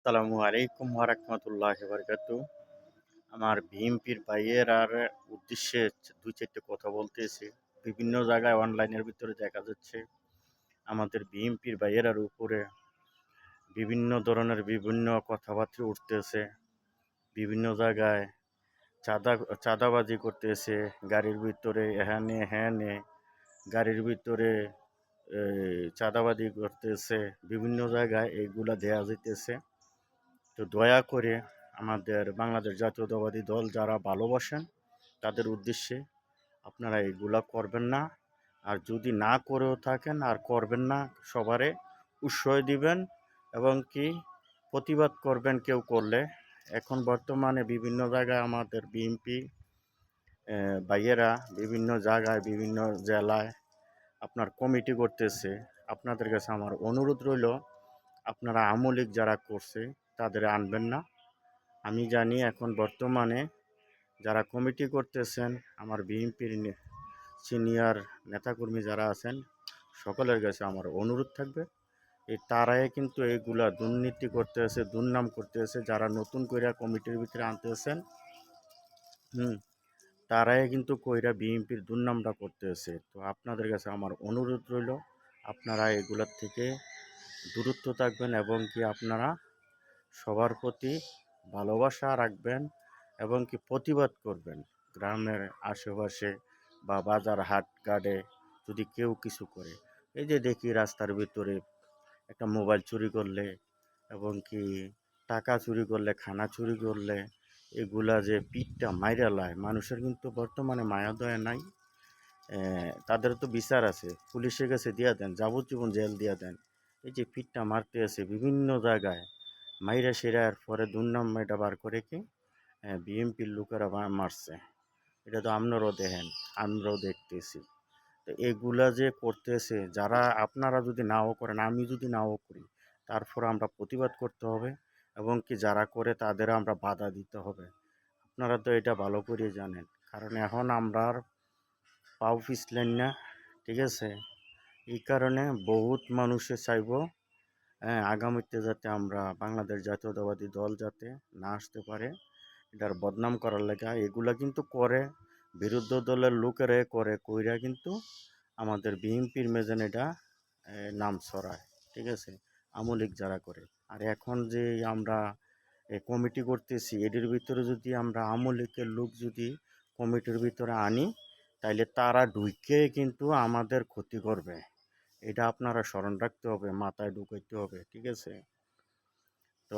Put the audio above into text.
আসসালামু আলাইকুম ওয়া রাহমাতুল্লাহি ওয়া বারাকাতুহু। আমার বিএনপির ভাইয়ের আর উদ্দেশ্যে ২-৪ টা কথা বলতেছি। বিভিন্ন জায়গায় অনলাইনের ভিতরে দেখা যাচ্ছে আমাদের বিএনপির ভাইয়েরার উপরে বিভিন্ন ধরনের বিভিন্ন কথাবার্তা উঠতেছে। বিভিন্ন জায়গায় চাঁদা চাঁদাবাজি করতেছে। গাড়ির ভিতরে এখানে হ্যানে, গাড়ির ভিতরে চাঁদাবাজি করতেছে। বিভিন্ন জায়গায় এইগুলা দেয়া যাইতেছে। তো দয়া করে আমাদের বাংলাদেশ জাতীয়তাবাদী দল যারা ভালোবাসেন তাদের উদ্দেশ্যে আপনারা এগুলা করবেন না। আর যদি না করেও থাকেন আর করবেন না, সবারে উৎসাহ দিবেন এবং কি প্রতিবাদ করবেন কেউ করলে। এখন বর্তমানে বিভিন্ন জায়গায় আমাদের বিএনপি ভাইয়েরা বিভিন্ন জায়গায় বিভিন্ন জেলায় আপনার কমিটি করতেছে। আপনাদের কাছে আমার অনুরোধ রইল, আপনারা আমলিক যারা করছে তাদের আনবেন না। আমি জানি এখন বর্তমানে যারা কমিটি করতেছেন আমার বিএনপির সিনিয়র নেতাকর্মী যারা আছেন সকলের কাছে আমার অনুরোধ থাকবে, এই তারাই কিন্তু এইগুলা দুর্নীতি করতেছে, দুর্নাম করতেছে, যারা নতুন কইরা কমিটির ভিতরে আনতেছেন তারাই কিন্তু কইরা বিএনপির দুর্নামটা করতেছে। তো আপনাদের কাছে আমার অনুরোধ রইল, আপনারা এগুলার থেকে দূরত্ব থাকবেন এবং কি আপনারা সবার প্রতি ভালোবাসা রাখবেন এবং কি প্রতিবাদ করবেন। গ্রামের আশেপাশে বা বাজার হাট ঘাটে যদি কেউ কিছু করে, এই যে দেখি রাস্তার ভিতরে একটা মোবাইল চুরি করলে এবং কি টাকা চুরি করলে, খানা চুরি করলে, এগুলা যে পিঠটা মাইরা লায়, মানুষের কিন্তু বর্তমানে মায়া দয়া নাই। তাদের তো বিচার আছে, পুলিশের কাছে দিয়া দেন, যাবজ্জীবন জেল দিয়া দেন। এই যে পিঠটা মারতে আছে বিভিন্ন জায়গায়, মাইরা সেরার পরে দুর্নাম এটা বার করে কি বিএনপির লোকেরা মারছে। এটা তো আপনারাও দেখেন, আমরাও দেখতেছি। তো এগুলা যে করতেছে যারা, আপনারা যদি নাও করেন, আমি যদি নাও করি, তারপর আমরা প্রতিবাদ করতে হবে এবং কি যারা করে তাদের আমরা বাধা দিতে হবে। আপনারা তো এটা ভালো করে জানেন, কারণ এখন আমরা আর পাও পিছলেন না, ঠিক আছে? এই কারণে বহুত মানুষে চাইব আগামীতে যাতে আমরা বাংলাদেশ জাতীয়তাবাদী দল যাতে না আসতে পারে, এটার বদনাম করার লেগা এগুলা কিন্তু করে, বিরুদ্ধ দলের লোকেরা করে কইরা কিন্তু আমাদের বিএনপির মেজান এটা নাম ছড়ায়, ঠিক আছে? আমলিক যারা করে। আর এখন যে আমরা কমিটি করতেছি, এদের ভিতরে যদি আমরা আমলিকের লোক যদি কমিটির ভিতরে আনি, তাইলে তারা ঢুকে কিন্তু আমাদের ক্ষতি করবে। এটা আপনারা স্মরণ রাখতে হবে, মাথায় ঢুকাইতে হবে, ঠিক আছে? তো